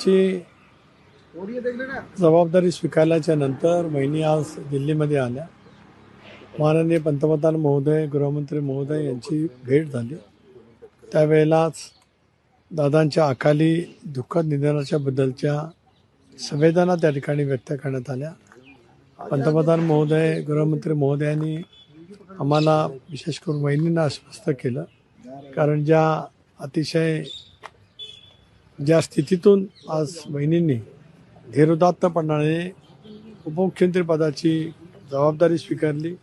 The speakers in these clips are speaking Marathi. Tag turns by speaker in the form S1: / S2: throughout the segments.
S1: ची जबाबदारी स्वीकारल्याच्या नंतर वहिनी आज दिल्लीमध्ये आल्या. माननीय पंतप्रधान महोदय, गृहमंत्री महोदय यांची भेट झाली. त्यावेळेलाच दादांच्या अकाली दुःखद निधनाच्या बद्दलच्या संवेदना त्या ठिकाणी व्यक्त करण्यात आल्या. पंतप्रधान महोदय, गृहमंत्री महोदयांनी आम्हाला विशेष करून वहिनींना आश्वस्त केलं, कारण ज्या स्थितीतून आज वहिनींनी धीरोदात्तपणाने उपमुख्यमंत्रीपदाची जबाबदारी स्वीकारली,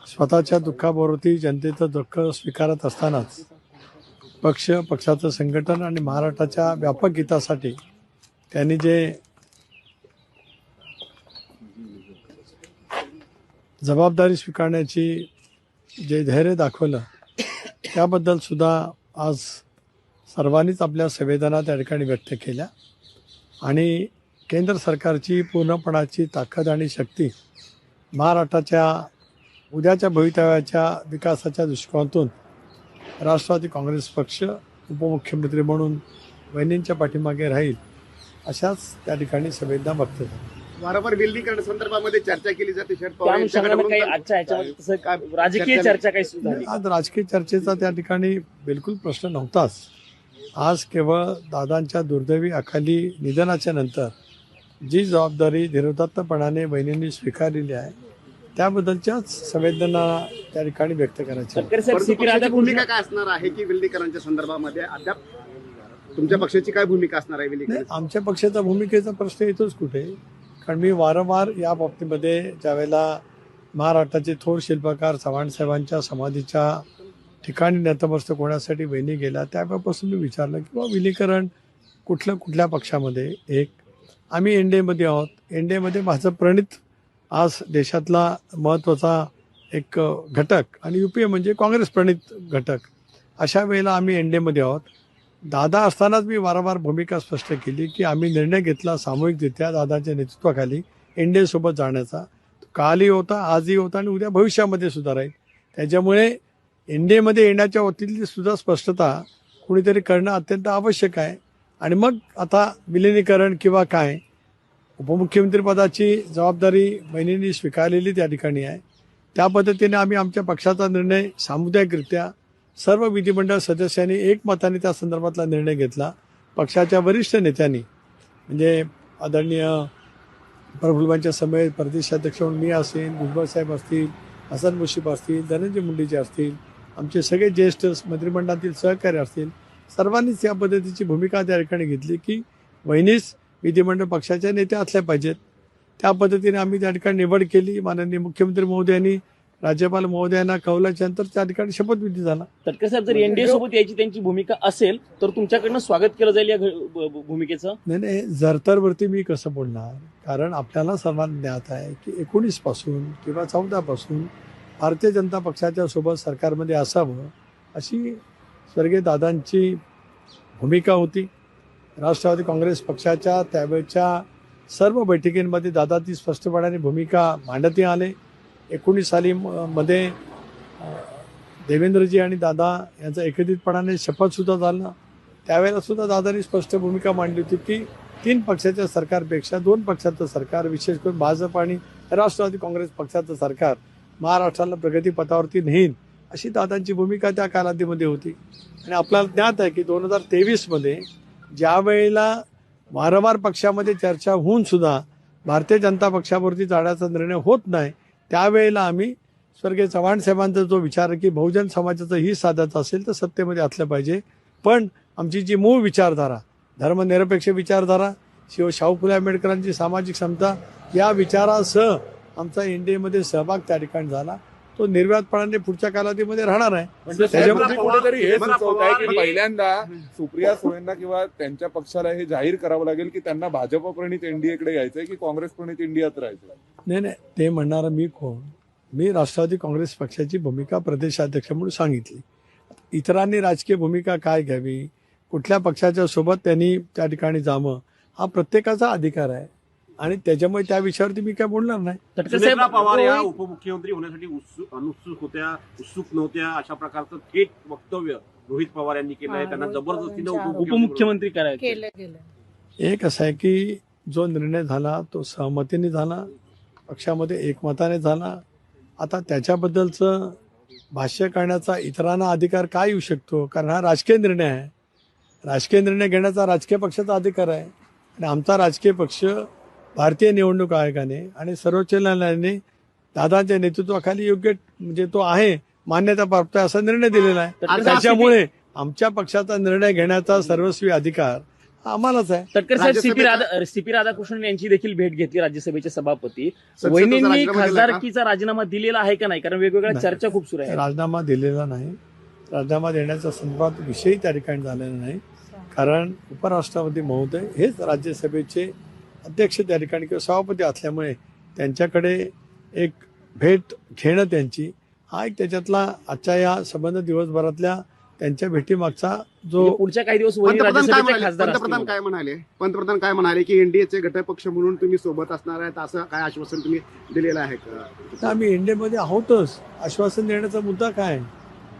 S1: स्वतःच्या दुःखाबरोबर जनतेचं दुःख स्वीकारत असतानाच पक्षाचं संघटन आणि महाराष्ट्राच्या व्यापक हितासाठी त्यांनी जे जबाबदारी स्वीकारण्याची जे धैर्य दाखवलं त्याबद्दल सुद्धा आज सर्वांनीच आपल्या संवेदना त्या ठिकाणी व्यक्त केल्या. आणि केंद्र सरकारची पूर्णपणाची ताकद आणि शक्ती महाराष्ट्राच्या उद्याच्या भवितव्याच्या विकासाच्या दृष्टिकोनातून राष्ट्रवादी काँग्रेस पक्ष उपमुख्यमंत्री म्हणून वहिनींच्या पाठीमागे राहील, अशाच त्या ठिकाणी संवेदना व्यक्त झाल्या.
S2: वारंवार विलीनीकरण संदर्भामध्ये चर्चा केली जाते.
S3: राजकीय चर्चा काही सुरू झाली?
S1: आज राजकीय चर्चेचा त्या ठिकाणी बिलकुल प्रश्न नव्हताच. आज केवळ दादांच्या दुर्दैवी अकाली निधनाच्या नंतर जी जबाबदारी धीरोदात्तपणाने बहिणींनी स्वीकारलेली आहे त्याबद्दलच्याच संवेदना त्या ठिकाणी व्यक्त करायच्या.
S2: भूमिका काय असणार आहे की विलीनीकरणाच्या संदर्भामध्ये अद्याप तुमच्या पक्षाची काय भूमिका असणार आहे? विलीनीकरण
S1: आमच्या पक्षाचा भूमिकेचा प्रश्न येतोच कुठे, कारण मी वारंवार या बाबतीमध्ये ज्यावेळेला महाराष्ट्राचे थोर शिल्पकार चव्हाणसाहेबांच्या समाधीच्या ठिकाणी नतमस्तक होण्यासाठी वहिनी गेला त्यावेळेपासून मी विचारलं की बाबा विलीनीकरण कुठल्या पक्षामध्ये. एक, आम्ही एनडीएमध्ये आहोत. एनडीएमध्ये माझं प्रणित आज देशातला महत्त्वाचा एक घटक आणि UPA म्हणजे काँग्रेस प्रणित घटक. अशा वेळेला आम्ही एनडीएमध्ये आहोत. दादा असतानाच मी वारंवार भूमिका स्पष्ट केली की आम्ही निर्णय घेतला सामूहिकरित्या दादाच्या नेतृत्वाखाली एनडीएसोबत जाण्याचा. कालही होता, आजही होता आणि उद्या भविष्यामध्ये सुद्धा राहील. त्याच्यामुळे एनडीएमध्ये येण्याच्या बाबतीतली सुद्धा स्पष्टता कुणीतरी करणं अत्यंत आवश्यक आहे. आणि मग आता विलीनीकरण किंवा काय, उपमुख्यमंत्रीपदाची जबाबदारी बहिणींनी स्वीकारलेली त्या ठिकाणी आहे. त्या पद्धतीने आम्ही आमच्या पक्षाचा निर्णय सामुदायिकरित्या सर्व विधिमंडळ सदस्यांनी एकमताने त्या संदर्भातला निर्णय घेतला. पक्षाच्या वरिष्ठ नेत्यांनी म्हणजे आदरणीय प्रफुल्लभाईंच्या समेत प्रदेशाध्यक्ष म्हणून मी असेल, भुजबळसाहेब असतील, हसन मुश्रीफ असतील, धनंजय मुंडेजी असतील, आमचे सगळे ज्येष्ठ मंत्रिमंडळातील सहकारी असतील, सर्वांनीच या पद्धतीची भूमिका त्या ठिकाणी घेतली की वहिनीच विधिमंडळ पक्षाच्या नेत्या असल्या पाहिजेत. त्या पद्धतीने आम्ही त्या ठिकाणी निवड केली. माननीय मुख्यमंत्री महोदयांनी राज्यपाल महोदयांना कळवल्याच्या नंतर त्या ठिकाणी शपथविधी झाला.
S3: तटकरे साहेब, जर एनडीए सोबत यायची त्यांची भूमिका असेल तर तुमच्याकडनं स्वागत केलं जाईल या भूमिकेचं?
S1: नाही, जरतरवरती मी कसं बोलणार, कारण आपल्याला सर्वांना ज्ञात आहे की 19 पासून किंवा 14 पासून भारतीय जनता पक्षाच्या सोबत सरकारमध्ये असावं अशी स्वर्गीय दादांची भूमिका होती. राष्ट्रवादी काँग्रेस पक्षाच्या त्यावेळच्या सर्व बैठकींमध्ये दादा ती स्पष्टपणाने भूमिका मांडती आले. 19 साली मध्ये देवेंद्रजी आणि दादा यांचा एकत्रितपणाने शपथसुद्धा झाला. त्यावेळेला सुद्धा दादांनी स्पष्ट भूमिका मांडली होती की 3 पक्षाच्या सरकारपेक्षा 2 पक्षाचं सरकार, विशेष करून भाजप आणि राष्ट्रवादी काँग्रेस पक्षाचं सरकार महाराष्ट्राला प्रगतीपथावरती नेईल अशी दादांची भूमिका त्या कालावधीमध्ये होती. आणि आपल्याला ज्ञात आहे की 2023 ज्या वेळेला वारंवार पक्षामध्ये चर्चा होऊन सुद्धा भारतीय जनता पक्षावरती जाण्याचा निर्णय होत नाही, त्यावेळेला आम्ही स्वर्गीय चव्हाणसाहेबांचा जो विचार आहे की बहुजन समाजाचं ही साधायचं असेल तर सत्तेमध्ये असलं पाहिजे, पण आमची जी मूळ विचारधारा, धर्मनिरपेक्ष विचारधारा, शाहू फुले आंबेडकरांची सामाजिक समता या विचारासह आमचा एनडीएमध्ये सहभाग त्या ठिकाणी झाला. तो निर्व्यातपणाने पुढच्या कालावधीमध्ये राहणार आहे.
S4: त्याच्यामध्ये कुठेतरी हे सुचवत आहे की पहिल्यांदा सुप्रिया सुळेंना किंवा त्यांच्या पक्षाला हे जाहीर करावं लागेल की त्यांना भाजप प्रणित एनडीएकडे यायचंय की काँग्रेस प्रणित इंडियात राहायचंय.
S1: नाही, ते म्हणणारा मी कोण? मी राष्ट्रवादी काँग्रेस पक्षाची भूमिका प्रदेशाध्यक्ष म्हणून सांगितली. इतरांनी राजकीय भूमिका काय घ्यावी, कुठल्या पक्षाच्या सोबत त्यांनी त्या ठिकाणी जावं, हा प्रत्येकाचा अधिकार आहे आणि त्याच्यामुळे त्या विषयावरती मी काय बोलणार नाही.
S5: सुनेत्रा पवार या उपमुख्यमंत्री होण्यासाठी उत्सुक नव्हत्या अशा प्रकारचं थेट वक्तव्य रोहित पवार यांनी केलं आहे. त्यांना जबरदस्तीने उपमुख्यमंत्री
S3: करायचं.
S1: एक असं आहे की जो निर्णय झाला तो सहमतीने झाला, पक्षामध्ये एकमताने झाला. आता त्याच्याबद्दलचं भाष्य करण्याचा इतरांना अधिकार काय येऊ शकतो, कारण हा राजकीय निर्णय आहे. राजकीय निर्णय घेण्याचा राजकीय पक्षाचा अधिकार आहे आणि आमचा राजकीय पक्ष भारतीय निवडणूक आयोगाने आणि सर्वोच्च न्यायालयाने दादांच्या नेतृत्वाखाली योग्य म्हणजे तो आहे मान्यता प्राप्त आहे असा निर्णय दिलेला आहे. त्याच्यामुळे आमच्या पक्षाचा निर्णय घेण्याचा सर्वस्वी अधिकार हा आम्हालाच आहे.
S3: तटकर साहेब
S2: राज्यसभेचा-
S3: सीपी राधाकृष्णन यांची देखील भेट घेतली राज्यसभेचे सभापती.
S2: संसदेचा
S3: वहिनींनी
S2: राजीनामा दिला का?
S3: खासदारकीचा राजीनामा दिलेला आहे का नाही, कारण वेगवेगळ्या
S1: नाही.
S3: चर्चा खूप सुरू आहे.
S1: राजीनामा दिलेला नाही. राजीनामा देण्याच्या संदर्भात विषयही त्या ठिकाणी झालेला नाही, कारण उपराष्ट्रपती महोदय हेच राज्यसभेचे अध्यक्ष त्या ठिकाणी किंवा सभापती असल्यामुळे त्यांच्याकडे एक भेट घेणं त्यांची हा एक त्याच्यातला आजच्या या संबंध दिवसभरातल्या त्यांच्या भेटीमागचा जो
S3: म्हणजे पुढच्या काही दिवस वहिनी
S2: पंतप्रधान काय
S3: राज्यसभेचे
S2: म्हणाले
S3: खासदार
S2: पंतप्रधान
S3: असतील.
S2: काय म्हणाले पंतप्रधान काय म्हणाले की एनडीएचे घटक पक्ष म्हणून तुम्ही सोबत असणार आहेत, असं काय आश्वासन तुम्ही दिलेलं आहे का?
S1: तर आम्ही एनडीएमध्ये आहोतच. आश्वासन देण्याचा मुद्दा काय?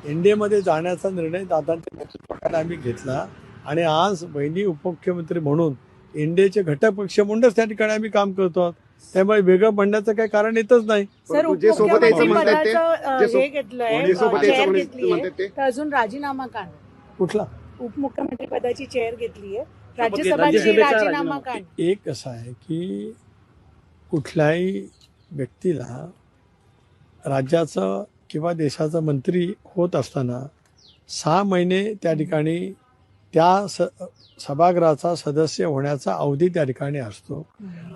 S1: एनडीएमध्ये जाण्याचा निर्णय दादांच्या नेतृत्वाखाली आम्ही घेतला आणि आज बहिणी उपमुख्यमंत्री म्हणून एनडीएचे घटक पक्ष म्हणूनच त्या ठिकाणी आम्ही काम करतो आहोत. त्यामुळे वेगळं म्हणण्याचं काही कारण येतच नाही.
S6: सर,
S2: परंतु जे सोबत यायचं म्हणतात ते
S6: उपमुख्यमंत्रीपदाचं,
S2: जे सो-
S6: हे घेतलंय,
S2: जे सोबत
S6: चेअर
S2: यायचं
S6: घेतलीये,
S2: म्हणतात ते
S6: तर अजून राजीनामा का नाही?
S1: कुठला?
S6: उपमुख्यमंत्री पदाची चेअर घेतलीये,
S3: राज्यसभेचा
S6: राज्यसभाची राजीनामा
S3: राजीनामा.
S6: का नाही?
S1: एक असं आहे की कुठल्याही व्यक्तीला राज्याचं किंवा देशाचा मंत्री होत असताना 6 महिने त्या ठिकाणी त्या सभागृहाचा सदस्य होण्याचा अवधी त्या ठिकाणी असतो.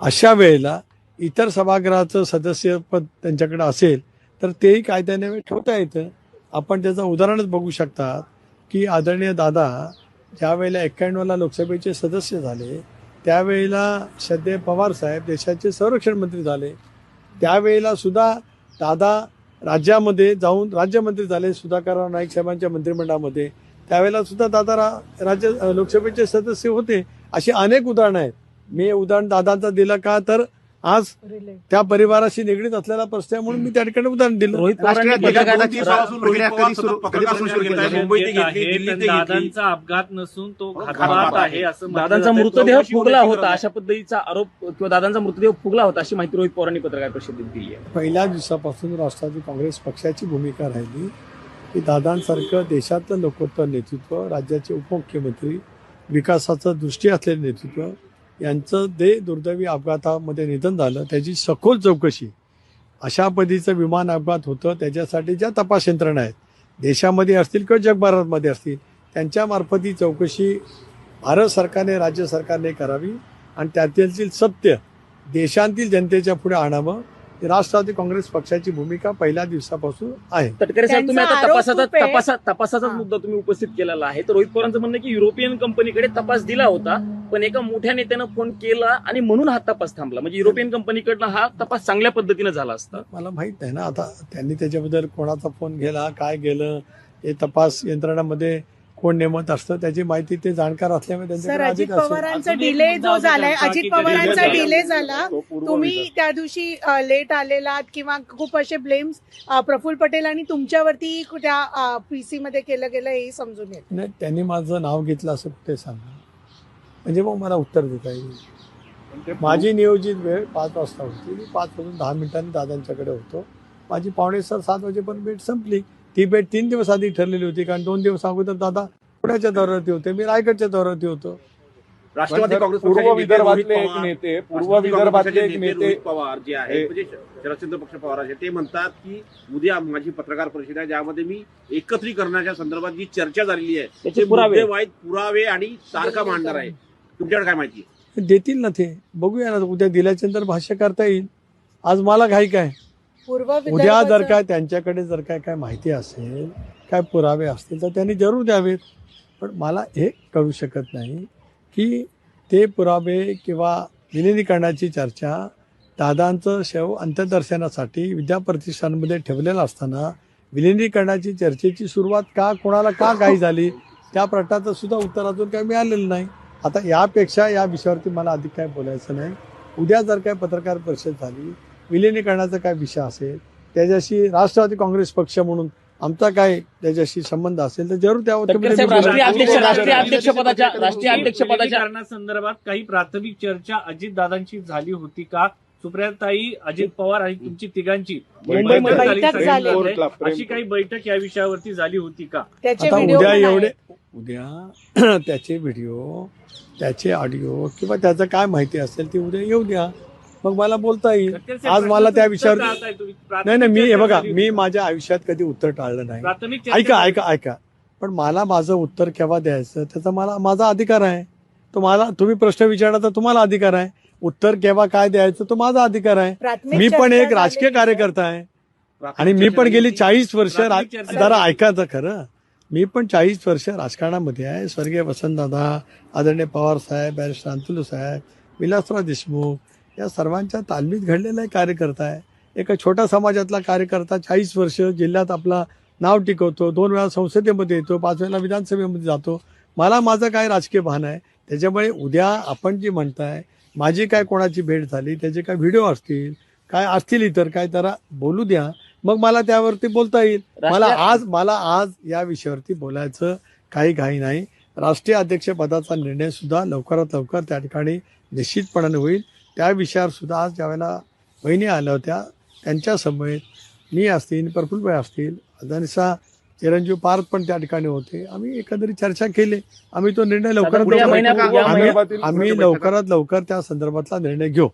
S1: अशा वेळेला इतर सभागृहाचं सदस्यपद त्यांच्याकडे असेल तर तेही कायद्याने ठेवता येतं. आपण त्याचं उदाहरणच बघू शकतात की आदरणीय दादा ज्या वेळेला 91ला लोकसभेचे सदस्य झाले त्यावेळेला श्रद्धेय पवार साहेब देशाचे संरक्षण मंत्री झाले. त्यावेळेला सुद्धा दादा राज्यामध्ये जाऊन राज्यमंत्री झाले सुधाकरराव नाईक साहेबांच्या मंत्रिमंडळामध्ये. त्यावेळेला सुद्धा दादा लोकसभेचे सदस्य होते. अशी अनेक उदाहरणं आहेत. मी उदाहरण दादांचं दिलं का तर आज त्या परिवाराशी निगडीत असलेला प्रश्न आहे म्हणून मी त्या ठिकाणी उदाहरण दिलं.
S3: रोहित पवारांनी
S2: राष्ट्रीय
S3: गेल्या
S2: पत्रकार
S3: काही
S2: दिवसापासून रोहित
S5: प्रक्रिया
S2: पवार
S5: कधी
S2: सुरू-
S5: सुरू-
S2: कधीपासून सुरू केली आहे?
S5: मुंबईत घेतली,
S7: आहे,
S5: दिल्लीत
S7: पण
S5: घेतली.
S7: दादांचा अपघात नसून तो घातपात आहे असं म्हटलं
S3: दादांचा
S7: जातंय.
S3: मृतदेह
S5: चौकशी
S3: फुगला
S5: होण्याची
S3: होता
S5: गरज
S3: अशा पद्धतीचा आरोप किंवा दादांचा मृतदेह फुगला होता अशी माहिती रोहित पवारांनी पत्रकार परिषदेत दिली आहे.
S1: पहिल्या दिवसापासून राष्ट्रवादी काँग्रेस पक्षाची भूमिका राहिली की दादांसारखं देशातलं लोकोत्तर नेतृत्व, राज्याचे उपमुख्यमंत्री, विकासाचं दृष्टी असलेलं नेतृत्व यांचं दुर्दैवी अपघातामध्ये निधन झालं त्याची सखोल चौकशी. अशा पद्धतीचं विमान अपघात होतं त्याच्यासाठी ज्या तपास यंत्रणा आहेत देशामध्ये असतील किंवा जगभरामध्ये असतील त्यांच्यामार्फत ही चौकशी भारत सरकारने राज्य सरकारने करावी आणि त्यातील सत्य देशांतील जनतेच्या पुढे आणावं. ही राष्ट्रवादी काँग्रेस पक्षाची भूमिका पहिल्या दिवसापासून आहे.
S3: तटकरे साहेब तुम्ही आता
S6: त्यांचा आरोप खूप आहे.
S3: तपासाचाच
S6: हां.
S3: मुद्दा तुम्ही उपस्थित केलेला आहे. तर रोहित पवारांचं म्हणणं की युरोपियन कंपनीकडे तपास दिला होता पण एका मोठ्या नेत्यानं फोन केला आणि म्हणून हा तपास थांबला. म्हणजे युरोपियन कंपनीकडनं हा तपास चांगल्या पद्धतीने झाला असता.
S1: मला माहीत नाही ना आता त्यांनी त्याच्याबद्दल कोणाचा फोन गेला काय गेलं हे तपास यंत्रणामध्ये कोण नेमत असतं त्याची माहिती ते जाणकार असल्यामुळे
S6: सर,
S1: त्यांच्याकडे
S6: अजित
S1: अधिक असेल.
S6: पवारांचा
S7: अजून एक
S6: डिले
S7: मुद्दा
S6: जो
S7: होता
S6: झालाय,
S7: त्यांचा
S6: अजित
S7: की
S6: पवारांचा
S7: delay
S6: डिले झाला,
S3: तो पूर्व
S6: तुम्ही
S3: विदर्भ.
S6: त्या दिवशी लेट आलेलात किंवा खूप असे ब्लेम्स प्रफुल्ल पटेल आणि तुमच्यावरती त्या पीसी मध्ये केलं गेलं हे समजून येत.
S1: नाही त्यांनी माझं नाव घेतलं असं कुठे सांगा म्हणजे मग मला उत्तर देता येईल. माझी नियोजित वेळ 5 वाजता होती. मी 5 वाजून 10 मिनिटांनी दादांच्याकडे होतो. माझी 6:45 वाजेपर्यंत भेट संपली. ती भेट 3 दिवस आधी ठरलेली होती कारण 2 दिवस अगोदर दादा पुण्याच्या दौऱ्यावरती होते, मी रायगडच्या दौऱ्यावरती होतो.
S5: राष्ट्रवादी काँग्रेस
S4: पूर्व
S5: पक्षाचे नेते
S4: विदर्भातले
S5: रोहित
S4: एक
S5: पवार,
S4: नेते पूर्व
S5: राष्ट्रवादी काँग्रेस
S4: विदर्भातले
S5: पक्षाचे
S4: एक
S5: नेते
S4: नेते
S5: रोहित पवार जे आहेत म्हणजे शरदचंद्र पक्ष पवाराचे ते म्हणतात की उद्या माझी पत्रकार परिषद आहे ज्यामध्ये मी एकत्रीकरणाच्या संदर्भात जी चर्चा झालेली आहे
S3: त्याचे
S5: ते
S3: पुरावे.
S5: मुद्देवाईत पुरावे आणि तारखा मांडणार आहे. तुमच्याकडे काय माहिती आहे?
S1: देतील ना ते बघूया ना उद्या दिल्याच्यानंतर भाष्य करता येईल. आज मला घाई काय
S6: पूर्व
S1: उद्या
S6: विदर्भाचं-
S1: जर काय त्यांच्याकडे जर काय माहिती असेल काय पुरावे असतील तर त्यांनी जरूर द्यावेत. पण मला हे कळू शकत नाही की ते पुरावे किंवा विलिनीकरणाची चर्चा दादांचं शव अंत्यदर्शनासाठी विद्याप्रतिष्ठानमध्ये ठेवलेलं असताना विलिनीकरणाची चर्चेची सुरुवात कोणाला का घाई झाली त्या प्रश्नाचं सुद्धा उत्तर अजून काही मिळालेलं नाही. आता यापेक्षा या विषयावरती मला अधिक काय बोलायचं नाही. उद्या जर काय पत्रकार परिषद झाली विलिनीकरणाचा काय विषय असेल त्याच्याशी राष्ट्रवादी काँग्रेस पक्ष म्हणून आमचा काय त्याच्याशी संबंध असेल तर जरूर त्या
S3: तटकरे साहेब, राष्ट्रीय अध्यक्षपदाच्या
S7: कारणासंदर्भात काही प्राथमिक चर्चा अजितदादांची झाली होती का? सुप्रियाताई, अजित पवार आणि तुमची तिघांची
S3: मुंबईमध्ये
S6: बैठक झाली.
S7: अशी काही बैठक या विषयावरती झाली होती का?
S6: त्याचे
S1: आता
S6: व्हिडिओ
S1: उद्या
S6: पण
S1: एवढे
S6: आहेत.
S1: उद्या त्याचे व्हिडिओ, त्याचे ऑडिओ किंवा त्याचं काय माहिती असेल ती उद्या येऊ द्या, मग मला बोलता येईल.
S7: तटकरे साहेब,
S1: आज मला त्या
S7: प्रश्नाचं
S1: विषयावर
S7: उत्तर टाळताय तुम्ही.
S1: नाही मी हे
S7: प्राथमिक
S1: बघा,
S7: चर्चा
S1: मी
S7: झाली
S1: माझ्या आयुष्यात कधी उत्तर टाळलं नाही.
S7: प्राथमिक चर्चा
S1: ऐका
S7: झाली.
S1: ऐका ऐका पण मला माझं उत्तर केव्हा द्यायचं त्याचा माझा अधिकार आहे. तुम्ही प्रश्न विचारला तर तुम्हाला अधिकार आहे. उत्तर केव्हा काय द्यायचं तो माझा अधिकार आहे.
S6: प्राथमिक
S1: मी पण
S6: चर्चा
S1: एक राजकीय
S6: झालेली
S1: कार्यकर्ता आहे आणि मी पण गेली 40 वर्ष
S7: प्राथमिक चर्चा
S1: जरा
S7: झाली.
S1: ऐकायचं खरं, मी पण 40 वर्ष राजकारणामध्ये आहे. स्वर्गीय वसंतदादा, आदरणीय पवार साहेब, बॅरिस्टर अंतुलू साहेब, विलासराव देशमुख या सर्वांच्या तालमीत घडलेला एक कार्यकर्ता आहे. एका छोट्या समाजातला कार्यकर्ता 40 वर्ष जिल्ह्यात आपला नाव टिकवतो, 2 वेळा संसदेमध्ये येतो, 5 वेळा विधानसभेमध्ये जातो. मला माझं काय राजकीय भान आहे. त्याच्यामुळे उद्या आपण जी म्हणताय माझी काय कोणाची भेट झाली, त्याचे काय व्हिडिओ असतील, काय असतील इतर काय तर बोलू द्या, मग मला त्यावरती बोलता येईल. मला आज या विषयावरती बोलायचं काही घाई नाही. राष्ट्रीय अध्यक्षपदाचा निर्णय सुद्धा लवकरात लवकर त्या ठिकाणी निश्चितपणाने होईल. त्या विषयावर सुद्धा आज ज्यावेळेला बहिणी आल्या होत्या त्यांच्या समवेत मी असतील, प्रफुल्लभाई असतील, अदानिसा चिरंजीव पार्थ पण त्या ठिकाणी होते. आम्ही एकंदरीत चर्चा केली. आम्ही तो निर्णय लवकरात
S3: पुढच्या
S1: लवकर
S3: महिन्यात-
S1: आम्ही लवकरात लवकर त्या संदर्भातला निर्णय घेऊ.